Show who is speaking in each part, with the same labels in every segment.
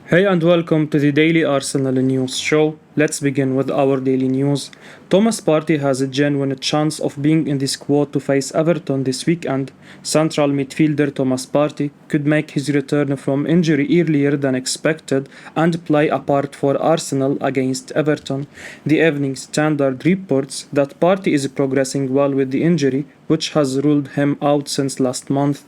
Speaker 1: Hey and welcome to the Daily Arsenal News Show. Let's begin with our daily news. Thomas Partey has a genuine chance of being in the squad to face Everton this weekend. Central midfielder Thomas Partey could make his return from injury earlier than expected and play a part for Arsenal against Everton. The Evening Standard reports that Partey is progressing well with the injury, which has ruled him out since last month.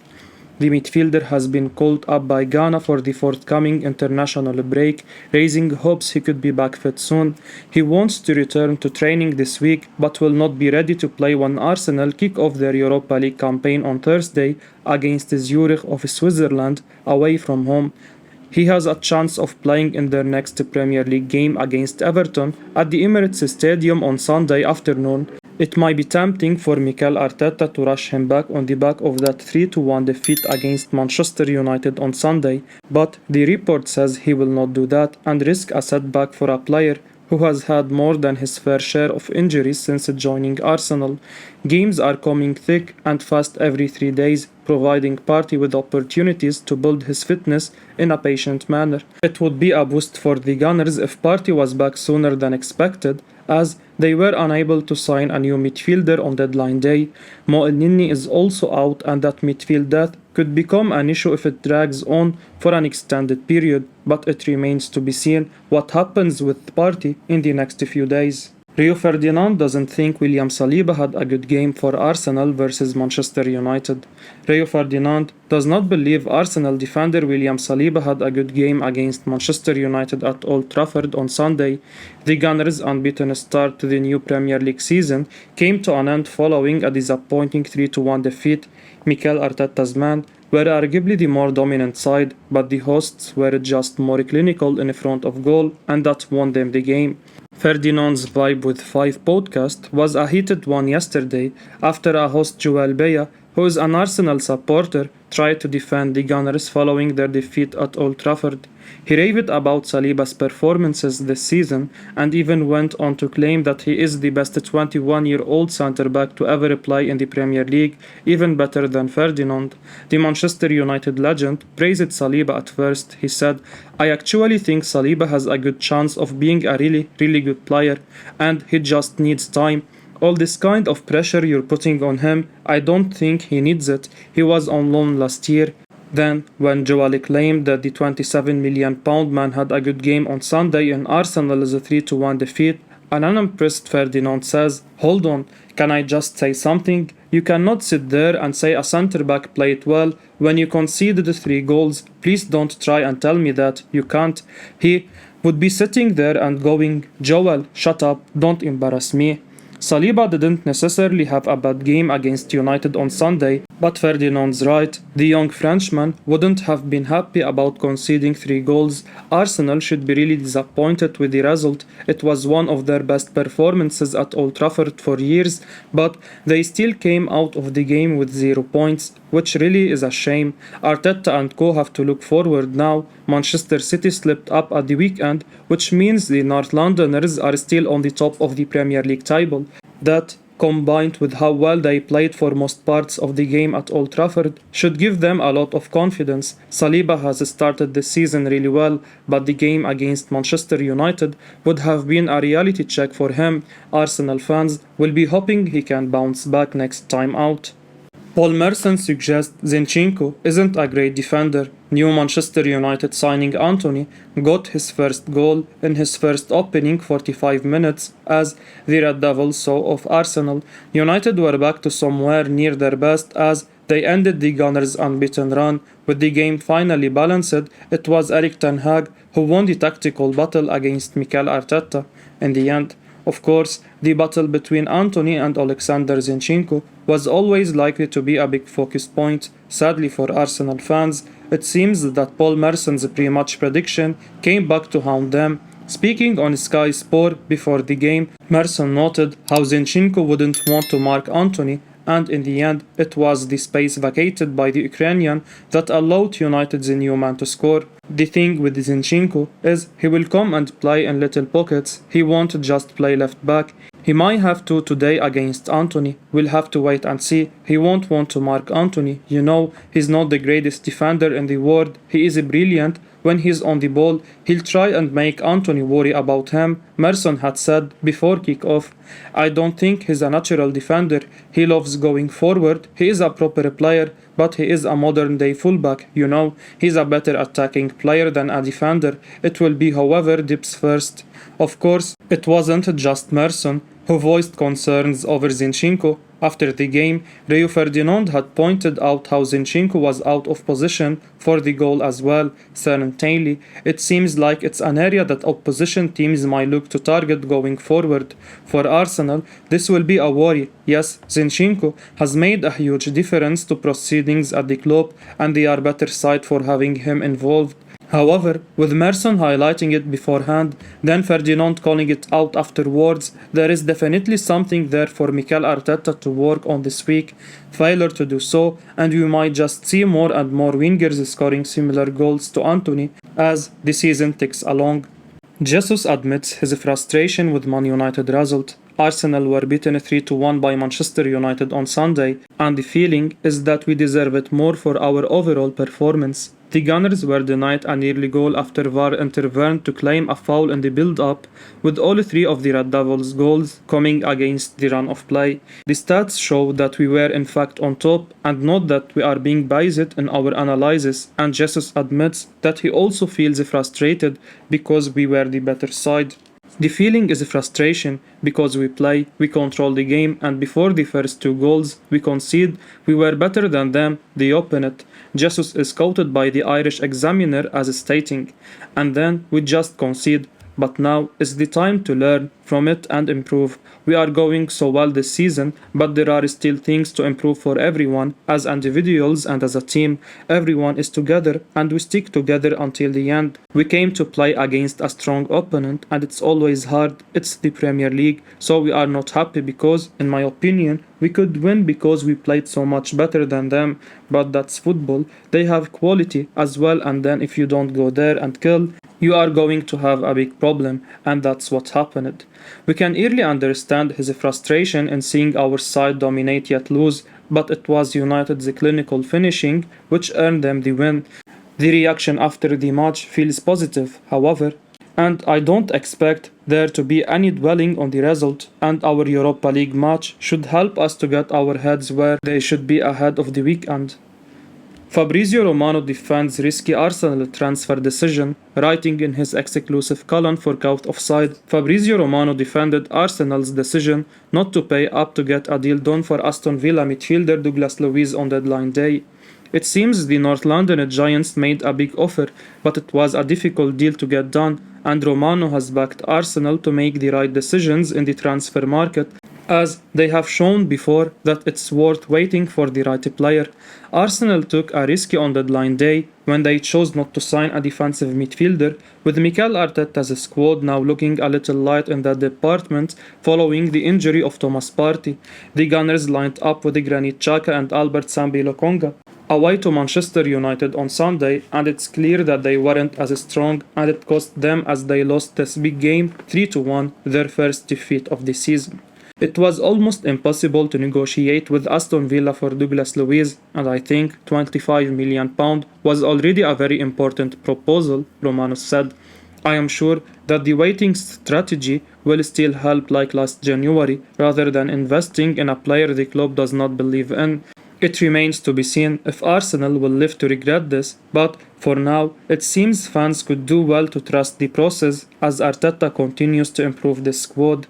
Speaker 1: The midfielder has been called up by Ghana for the forthcoming international break, raising hopes he could be back fit soon. He wants to return to training this week, but will not be ready to play when Arsenal kick off their Europa League campaign on Thursday against Zurich of Switzerland away from home. He has a chance of playing in their next Premier League game against Everton at the Emirates Stadium on Sunday afternoon. It might be tempting for Mikel Arteta to rush him back on the back of that 3-1 defeat against Manchester United on Sunday, but the report says he will not do that and risk a setback for a player who has had more than his fair share of injuries since joining Arsenal. Games are coming thick and fast every 3 days, providing Partey with opportunities to build his fitness in a patient manner. It would be a boost for the Gunners if Partey was back sooner than expected, as they were unable to sign a new midfielder on deadline day. Mo Elneny is also out, and that midfield depth could become an issue if it drags on for an extended period, but it remains to be seen what happens with Partey in the next few days. Rio Ferdinand doesn't think William Saliba had a good game for Arsenal versus Manchester United. Rio Ferdinand does not believe Arsenal defender William Saliba had a good game against Manchester United at Old Trafford on Sunday. The Gunners' unbeaten start to the new Premier League season came to an end following a disappointing 3-1 defeat. Mikel Arteta's men were arguably the more dominant side, but the hosts were just more clinical in front of goal, and that won them the game. Ferdinand's Vibe with 5 podcast was a heated one yesterday after a host Joel Bea, who is an Arsenal supporter, tried to defend the Gunners following their defeat at Old Trafford. He raved about Saliba's performances this season and even went on to claim that he is the best 21-year-old centre-back to ever play in the Premier League, even better than Ferdinand. The Manchester United legend praised Saliba at first. He said, "I actually think Saliba has a good chance of being a really good player, and he just needs time. All this kind of pressure you're putting on him, I don't think he needs it. He was on loan last year." Then, when Joel claimed that the £27 million man had a good game on Sunday in Arsenal's 3-1 defeat, an unimpressed Ferdinand says, "Hold on, can I just say something? You cannot sit there and say a centre-back played well when you conceded 3 goals. Please don't try and tell me that. You can't." He would be sitting there and going, "Joel, shut up, don't embarrass me." Saliba didn't necessarily have a bad game against United on Sunday, but Ferdinand's right. The young Frenchman wouldn't have been happy about conceding 3 goals. Arsenal should be really disappointed with the result. It was one of their best performances at Old Trafford for years, but they still came out of the game with 0 points, which really is a shame. Arteta and co have to look forward now. Manchester City slipped up at the weekend, which means the North Londoners are still on the top of the Premier League table. That, combined with how well they played for most parts of the game at Old Trafford, should give them a lot of confidence. Saliba has started the season really well, but the game against Manchester United would have been a reality check for him. Arsenal fans will be hoping he can bounce back next time out. Paul Merson suggests Zinchenko isn't a great defender. New Manchester United signing Antony got his first goal in his first opening 45 minutes as the Red Devils saw of Arsenal. United were back to somewhere near their best as they ended the Gunners' unbeaten run. With the game finally balanced, it was Erik ten Hag who won the tactical battle against Mikel Arteta. In the end, of course, the battle between Antony and Alexander Zinchenko was always likely to be a big focus point. Sadly for Arsenal fans, it seems that Paul Merson's pre-match prediction came back to haunt them. Speaking on Sky Sport before the game, Merson noted how Zinchenko wouldn't want to mark Antony, and in the end, it was the space vacated by the Ukrainian that allowed United's new man to score. The thing with Zinchenko is he will come and play in little pockets. He won't just play left back. He might have to today against Antony. We'll have to wait and see. He won't want to mark Antony. You know, he's not the greatest defender in the world. He is brilliant, When he's on the ball, he'll try and make Anthony worry about him, Merson had said before kick-off. I don't think he's a natural defender. He loves going forward. He is a proper player, but he is a modern-day fullback, you know. He's a better attacking player than a defender. It will be, however, depth first. Of course, it wasn't just Merson who voiced concerns over Zinchenko. After the game, Rio Ferdinand had pointed out how Zinchenko was out of position for the goal as well. Certainly, it seems like it's an area that opposition teams might look to target going forward. For Arsenal, this will be a worry. Yes, Zinchenko has made a huge difference to proceedings at the club, and they are better side for having him involved. However, with Merson highlighting it beforehand, then Ferdinand calling it out afterwards, there is definitely something there for Mikel Arteta to work on this week. Failure to do so, and we might just see more and more wingers scoring similar goals to Anthony as the season ticks along. Jesus admits his frustration with Man United result. Arsenal were beaten 3-1 by Manchester United on Sunday, and the feeling is that we deserve it more for our overall performance. The Gunners were denied an early goal after VAR intervened to claim a foul in the build-up, with all three of the Red Devils' goals coming against the run of play. The stats show that we were in fact on top, and not that we are being biased in our analysis, and Jesus admits that he also feels frustrated because we were the better side. The feeling is frustration because we play, we control the game, and before the first two goals we concede, we were better than them, the opponent. Jesus is quoted by the Irish Examiner as stating, and then we just concede. But now is the time to learn from it and improve. We are going so well this season, but there are still things to improve for everyone, as individuals and as a team. Everyone is together and we stick together until the end. We came to play against a strong opponent and it's always hard. It's the Premier League, so we are not happy because, in my opinion, we could win because we played so much better than them. But that's football. They have quality as well, and then if you don't go there and kill, you are going to have a big problem, and that's what happened. We can easily understand his frustration in seeing our side dominate yet lose, but it was United's clinical finishing which earned them the win. The reaction after the match feels positive, however, and I don't expect there to be any dwelling on the result, and our Europa League match should help us to get our heads where they should be ahead of the weekend. Fabrizio Romano defends risky Arsenal transfer decision, writing in his exclusive column for Caught Offside. Fabrizio Romano defended Arsenal's decision not to pay up to get a deal done for Aston Villa midfielder Douglas Luiz on deadline day. It seems the North London Giants made a big offer, but it was a difficult deal to get done, and Romano has backed Arsenal to make the right decisions in the transfer market, as they have shown before that it's worth waiting for the right player. Arsenal took a risk on deadline day when they chose not to sign a defensive midfielder, with Mikel Arteta's squad now looking a little light in that department following the injury of Thomas Partey. The Gunners lined up with Granit Xhaka and Albert Sambi Lokonga away to Manchester United on Sunday, and it's clear that they weren't as strong, and it cost them as they lost this big game 3-1, their first defeat of the season. It was almost impossible to negotiate with Aston Villa for Douglas Luiz, and I think £25 million was already a very important proposal, Romano said. I am sure that the waiting strategy will still help like last January, rather than investing in a player the club does not believe in. It remains to be seen if Arsenal will live to regret this, but for now, it seems fans could do well to trust the process as Arteta continues to improve the squad.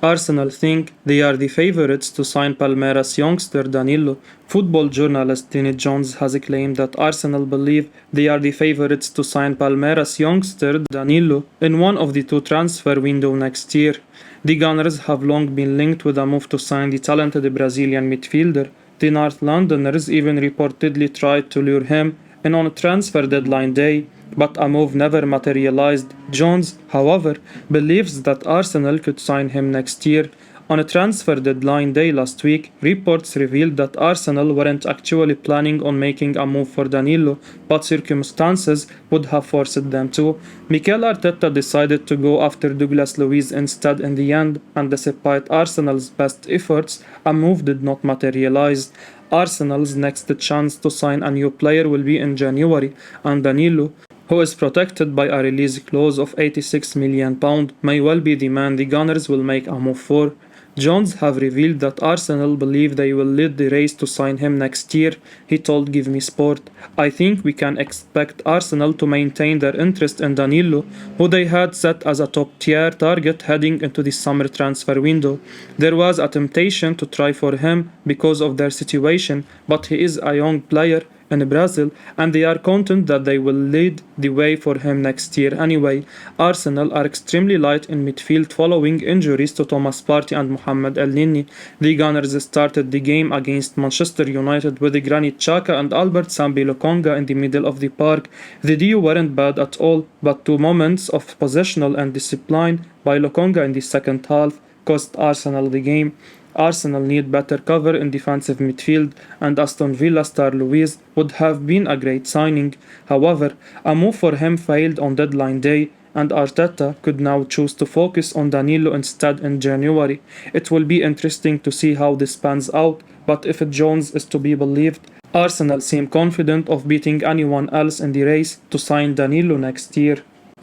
Speaker 1: Arsenal think they are the favourites to sign Palmeiras youngster Danilo. Football journalist Danny Jones has claimed that Arsenal believe they are the favourites to sign Palmeiras youngster Danilo in one of the two transfer windows next year. The Gunners have long been linked with a move to sign the talented Brazilian midfielder. The North Londoners even reportedly tried to lure him in on transfer deadline day, but a move never materialized. Jones, however, believes that Arsenal could sign him next year. On a transfer deadline day last week, reports revealed that Arsenal weren't actually planning on making a move for Danilo, but circumstances would have forced them to. Mikel Arteta decided to go after Douglas Luiz instead in the end, and despite Arsenal's best efforts, a move did not materialize. Arsenal's next chance to sign a new player will be in January, and Danilo who is protected by a release clause of £86 million, may well be the man the Gunners will make a move for. Jones have revealed that Arsenal believe they will lead the race to sign him next year. He told Give Me Sport, "I think we can expect Arsenal to maintain their interest in Danilo, who they had set as a top-tier target heading into the summer transfer window. There was a temptation to try for him because of their situation, but he is a young player in Brazil, and they are content that they will lead the way for him next year anyway." Arsenal are extremely light in midfield following injuries to Thomas Partey and Mohamed Elneny. The Gunners started the game against Manchester United with Granit Xhaka and Albert Sambi Lokonga in the middle of the park. The duo weren't bad at all, but 2 moments of possessional and discipline by Lokonga in the second half cost Arsenal the game. Arsenal need better cover in defensive midfield, and Aston Villa star Luiz would have been a great signing. However, a move for him failed on deadline day, and Arteta could now choose to focus on Danilo instead in January. It will be interesting to see how this pans out, but if Jones is to be believed, Arsenal seem confident of beating anyone else in the race to sign Danilo next year.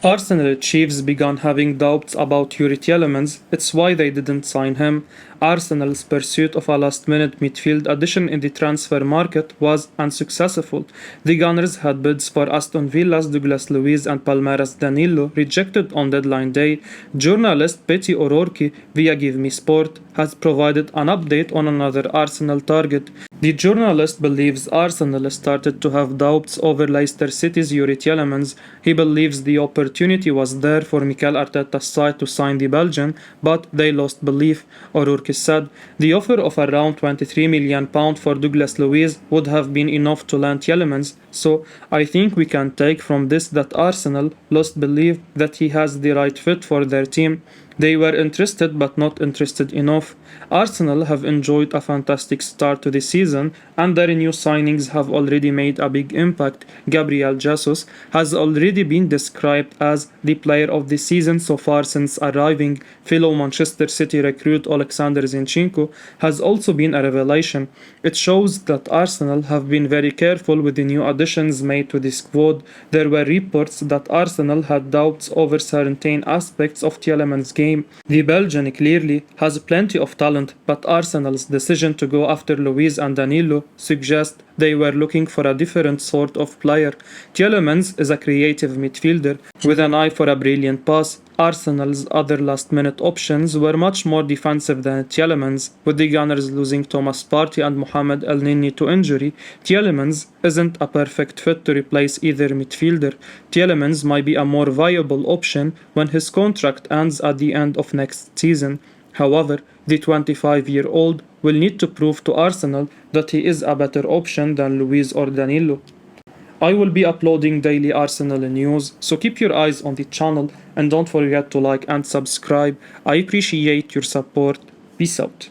Speaker 1: Arsenal chiefs began having doubts about Youri Tielemans. It's why they didn't sign him. Arsenal's pursuit of a last-minute midfield addition in the transfer market was unsuccessful. The Gunners had bids for Aston Villa's Douglas Luiz and Palmeiras Danilo rejected on deadline day. Journalist Petty O'Rourke via Give Me Sport has provided an update on another Arsenal target. The journalist believes Arsenal started to have doubts over Leicester City's Youri Tielemans. He believes the opportunity was there for Mikel Arteta's side to sign the Belgian, but they lost belief. O'Rourke said, "The offer of around £23 million for Douglas Luiz would have been enough to land Tielemans, so I think we can take from this that Arsenal lost belief that he has the right fit for their team. They were interested but not interested enough." Arsenal have enjoyed a fantastic start to the season, and their new signings have already made a big impact. Gabriel Jesus has already been described as the player of the season so far since arriving. Fellow Manchester City recruit Alexander Zinchenko has also been a revelation. It shows that Arsenal have been very careful with the new additions made to the squad. There were reports that Arsenal had doubts over certain aspects of Tielemans' game. The Belgian clearly has plenty of talent, but Arsenal's decision to go after Luiz and Danilo suggests they were looking for a different sort of player. Tielemans is a creative midfielder with an eye for a brilliant pass. Arsenal's other last-minute options were much more defensive than Tielemans, with the Gunners losing Thomas Partey and Mohamed Elneny to injury. Tielemans isn't a perfect fit to replace either midfielder. Tielemans might be a more viable option when his contract ends at the end of next season. However, the 25-year-old will need to prove to Arsenal that he is a better option than Luiz or Danilo. I will be uploading daily Arsenal news, so keep your eyes on the channel and don't forget to like and subscribe. I appreciate your support. Peace out.